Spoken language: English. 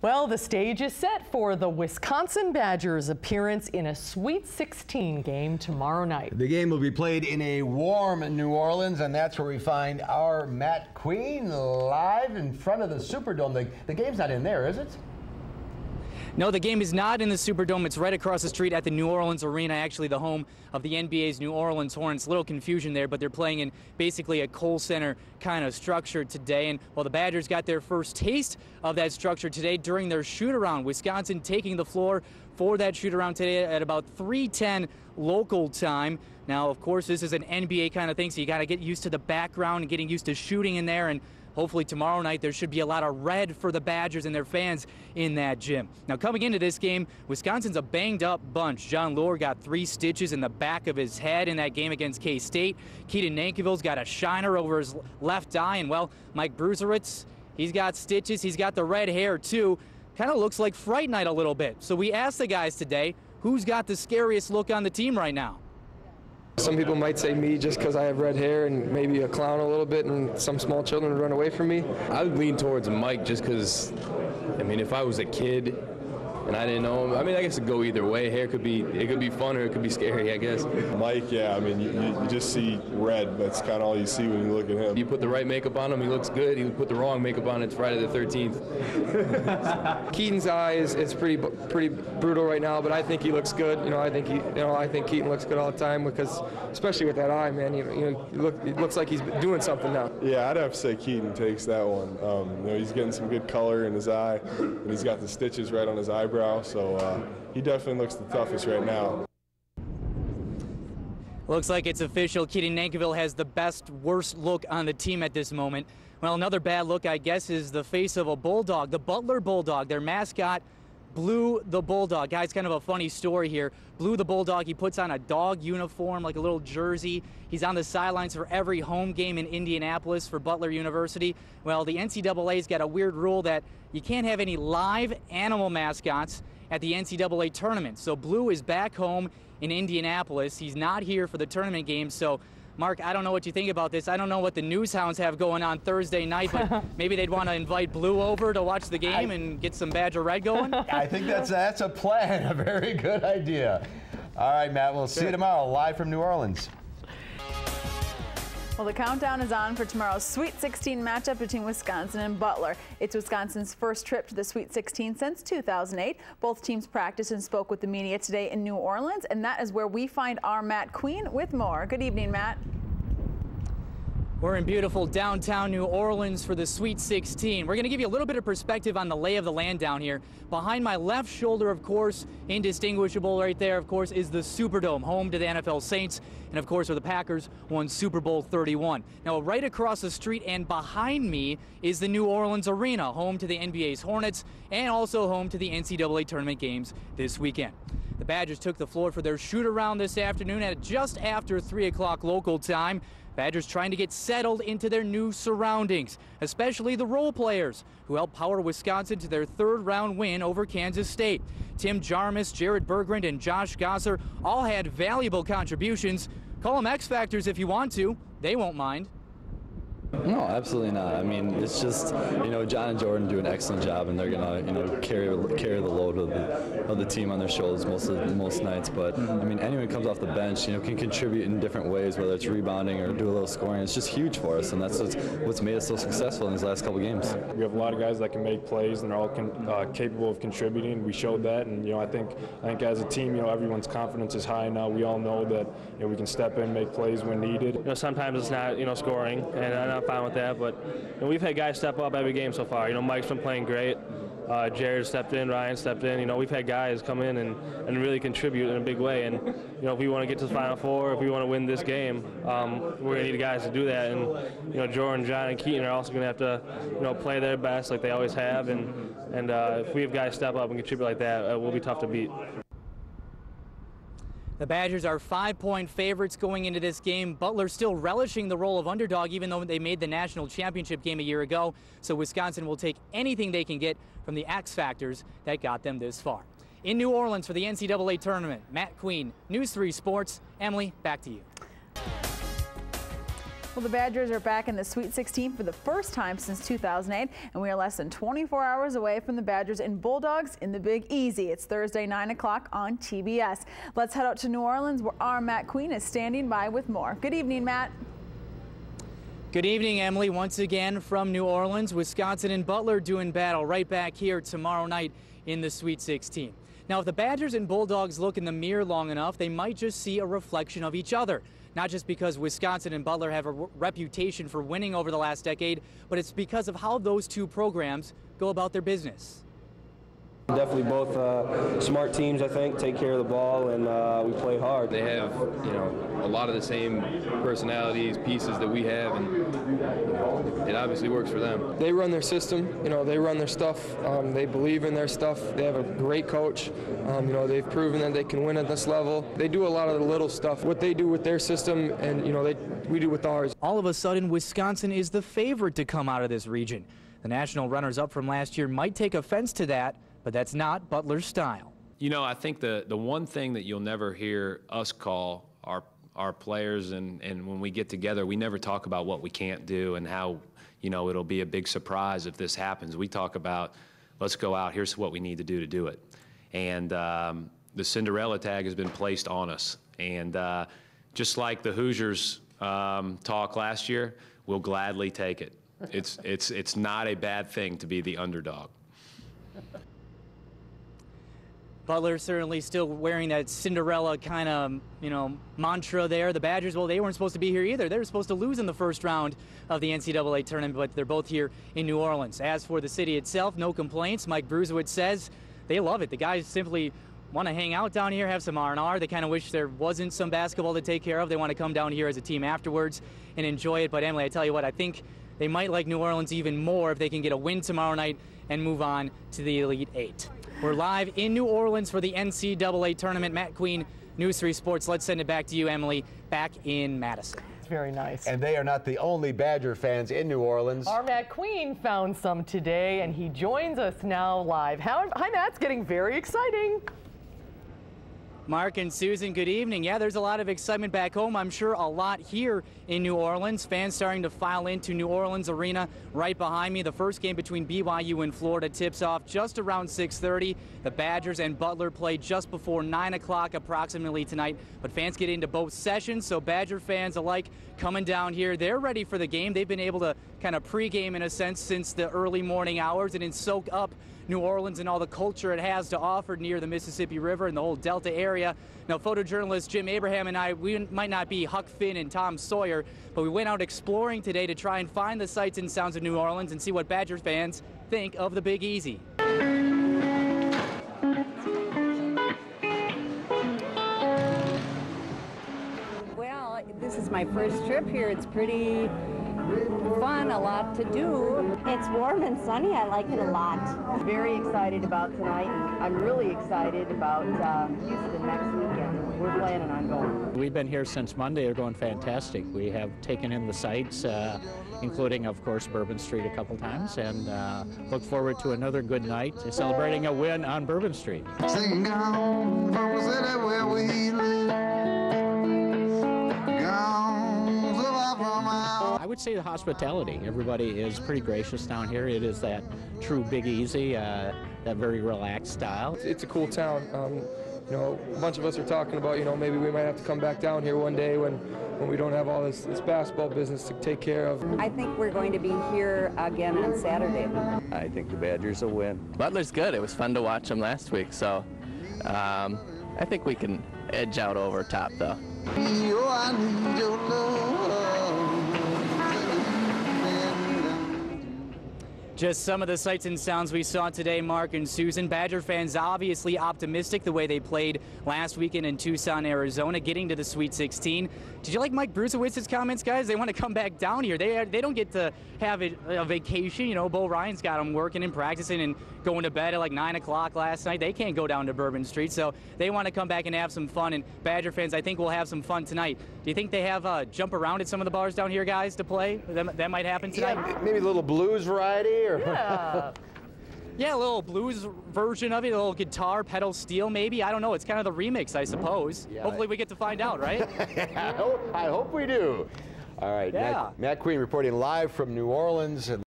Well, the stage is set for the Wisconsin Badgers' appearance in a Sweet 16 game tomorrow night. The game will be played in a warm New Orleans, and that's where we find our Matt Queen live in front of the Superdome. The game's not in there, is it? No, the game is not in the Superdome. It's right across the street at the New Orleans Arena, actually the home of the NBA's New Orleans Hornets. A little confusion there, but they're playing in basically a Kohl Center kind of structure today. And well, the Badgers got their first taste of that structure today during their shoot-around. Wisconsin taking the floor for that shoot-around today at about 3:10 local time. Now, of course, this is an NBA kind of thing, so you got to get used to the background and getting used to shooting in there. And hopefully tomorrow night there should be a lot of red for the Badgers and their fans in that gym. Now coming into this game, Wisconsin's a banged up bunch. John Lohr got 3 stitches in the back of his head in that game against K-State. Keaton Nankiville's got a shiner over his left eye, and well, Mike Bruzeritz, he's got stitches, he's got the red hair too. Kind of looks like Fright Night a little bit. So we asked the guys today, who's got the scariest look on the team right now? Some people might say me just because I have red hair and maybe a clown a little bit, and some small children would run away from me. I would lean towards Mike just because, I mean, if I was a kid and I didn't know him, I mean, I guess it'd go either way. Hair could be fun or it could be scary, I guess. Mike, yeah, I mean, you just see red. That's kind of all you see when you look at him. You put the right makeup on him, he looks good. You put the wrong makeup on, it's Friday the 13th. Keaton's eye is pretty brutal right now, but I think he looks good. I think Keaton looks good all the time because, especially with that eye, man, it looks like he's doing something now. Yeah, I'd have to say Keaton takes that one. He's getting some good color in his eye, and he's got the stitches right on his eyebrow, so he definitely looks the toughest right now. Looks like it's official. Keaton Nankiville has the worst look on the team at this moment. Well, another bad look, I guess, is the face of a bulldog, the Butler Bulldog, their mascot. Blue the Bulldog. Guys, kind of a funny story here. Blue the Bulldog, he puts on a dog uniform, like a little jersey. He's on the sidelines for every home game in Indianapolis for Butler University. Well, the NCAA's got a weird rule that you can't have any live animal mascots at the NCAA tournament. So Blue is back home in Indianapolis. He's not here for the tournament game, so Mark, I don't know what you think about this. I don't know what the Newshounds have going on Thursday night, but maybe they'd want to invite Blue over to watch the game and get some Badger Red going. I think that's a plan, a very good idea. All right, Matt, we'll see you tomorrow live from New Orleans. Well, the countdown is on for tomorrow's Sweet 16 matchup between Wisconsin and Butler. It's Wisconsin's first trip to the Sweet 16 since 2008. Both teams practiced and spoke with the media today in New Orleans, and that is where we find our Matt Queen with more. Good evening, Matt. We're in beautiful downtown New Orleans for the Sweet 16. We're going to give you a little bit of perspective on the lay of the land down here. Behind my left shoulder, of course, indistinguishable right there, of course, is the Superdome, home to the NFL Saints, and of course where the Packers won Super Bowl 31. Now, right across the street and behind me is the New Orleans Arena, home to the NBA's Hornets and also home to the NCAA tournament games this weekend. The Badgers took the floor for their shoot-around this afternoon at just after 3 o'clock local time. Badgers trying to get settled into their new surroundings, especially the role players who helped power Wisconsin to their 3rd round win over Kansas State. Tim Jarmus, Jared Bergrund, and Josh Gosser all had valuable contributions. Call them X Factors if you want to. They won't mind. No, absolutely not. I mean, it's just, John and Jordan do an excellent job, and they're gonna, carry the load of the team on their shoulders most nights. But I mean, anyone who comes off the bench, can contribute in different ways, whether it's rebounding or do a little scoring. It's just huge for us, and that's what's made us so successful in these last couple games. We have a lot of guys that can make plays, and they're all capable of contributing. We showed that, and I think as a team, everyone's confidence is high now. We all know that we can step in, make plays when needed. Sometimes it's not scoring, and I'm fine with that, but we've had guys step up every game so far. Mike's been playing great. Jared stepped in, Ryan stepped in. We've had guys come in and really contribute in a big way. And if we want to get to the Final Four, if we want to win this game, we're going to need guys to do that. And Jordan, John, and Keaton are also going to have to play their best like they always have. And if we have guys step up and contribute like that, we'll be tough to beat. The Badgers are 5-point favorites going into this game. Butler still relishing the role of underdog, even though they made the national championship game a year ago. So Wisconsin will take anything they can get from the X Factors that got them this far. In New Orleans for the NCAA tournament, Matt Queen, News 3 Sports. Emily, back to you. Well, the Badgers are back in the Sweet 16 for the first time since 2008, and we are less than 24 hours away from the Badgers and Bulldogs in the Big Easy. It's Thursday, 9 o'clock on TBS. Let's head out to New Orleans, where our Matt Queen is standing by with more. Good evening, Matt. Good evening, Emily. Once again from New Orleans, Wisconsin and Butler doing battle right back here tomorrow night in the Sweet 16. Now, if the Badgers and Bulldogs look in the mirror long enough, they might just see a reflection of each other. Not just because Wisconsin and Butler have a reputation for winning over the last decade, but it's because of how those two programs go about their business. Definitely both smart teams, I think, take care of the ball, and we play hard. They have, a lot of the same personalities, pieces that we have, and it obviously works for them. They run their system, they run their stuff. They believe in their stuff. They have a great coach. They've proven that they can win at this level. They do a lot of the little stuff. What they do with their system, and we do with ours. All of a sudden, Wisconsin is the favorite to come out of this region. The national runners-up from last year might take offense to that, but that's not Butler's style. I think the one thing that you'll never hear us call our players, and when we get together, we never talk about what we can't do and how, it'll be a big surprise if this happens. We talk about, let's go out, here's what we need to do it. And the Cinderella tag has been placed on us. And just like the Hoosiers talk last year, we'll gladly take it. It's not a bad thing to be the underdog. Butler certainly still wearing that Cinderella kind of, mantra there. The Badgers, well, they weren't supposed to be here either. They were supposed to lose in the first round of the NCAA tournament, but they're both here in New Orleans. As for the city itself, no complaints. Mike Brusewitz says they love it. The guys simply want to hang out down here, have some R&R. They kind of wish there wasn't some basketball to take care of. They want to come down here as a team afterwards and enjoy it. But Emily, I tell you what, I think they might like New Orleans even more if they can get a win tomorrow night and move on to the Elite Eight. We're live in New Orleans for the NCAA tournament. Matt Queen, News 3 Sports. Let's send it back to you, Emily, back in Madison. It's very nice. And they are not the only Badger fans in New Orleans. Our Matt Queen found some today, and he joins us now live. Hi, Matt. It's getting very exciting. Mark and Susan, good evening. Yeah, there's a lot of excitement back home. I'm sure a lot here in New Orleans. Fans starting to file into New Orleans Arena right behind me. The first game between BYU and Florida tips off just around 6:30. The Badgers and Butler play just before 9 o'clock approximately tonight. But fans get into both sessions, so Badger fans alike coming down here. They're ready for the game. They've been able to kind of pregame in a sense since the early morning hours and then soak up New Orleans and all the culture it has to offer near the Mississippi River and the whole Delta area. Now, photojournalist Jim Abraham and I, we might not be Huck Finn and Tom Sawyer, but we went out exploring today to try and find the sights and sounds of New Orleans and see what Badger fans think of the Big Easy. Well, this is my first trip here. It's pretty fun, a lot to do. It's warm and sunny. I like it a lot. Very excited about tonight. I'm really excited about Houston next weekend. We're planning on going. We've been here since Monday. They're going fantastic. We have taken in the sights, including, of course, Bourbon Street a couple times, and look forward to another good night celebrating a win on Bourbon Street. Sing gone from the city where we live. I would say the hospitality. Everybody is pretty gracious down here. It is that true Big Easy, that very relaxed style. It's a cool town. A bunch of us are talking about, maybe we might have to come back down here one day when we don't have all this basketball business to take care of. I think we're going to be here again on Saturday. I think the Badgers will win. Butler's good. It was fun to watch them last week, so I think we can edge out over top, though. I need your love. Just some of the sights and sounds we saw today, Mark and Susan. Badger fans obviously optimistic the way they played last weekend in Tucson, Arizona, getting to the Sweet 16. Did you like Mike Brucewitz's comments, guys? They want to come back down here. They don't get to have a vacation. Bo Ryan's got them working and practicing and going to bed at like 9 o'clock last night. They can't go down to Bourbon Street, so they want to come back and have some fun. And Badger fans, I think, will have some fun tonight. Do you think they have jump around at some of the bars down here, guys, to play? That might happen tonight? Yeah, maybe a little blues variety? Or Yeah. Yeah, a little blues version of it, a little guitar, pedal steel maybe. I don't know. It's kind of the remix, I suppose. Yeah. Hopefully we get to find out, right? I hope we do. All right, Yeah. Matt Queen reporting live from New Orleans.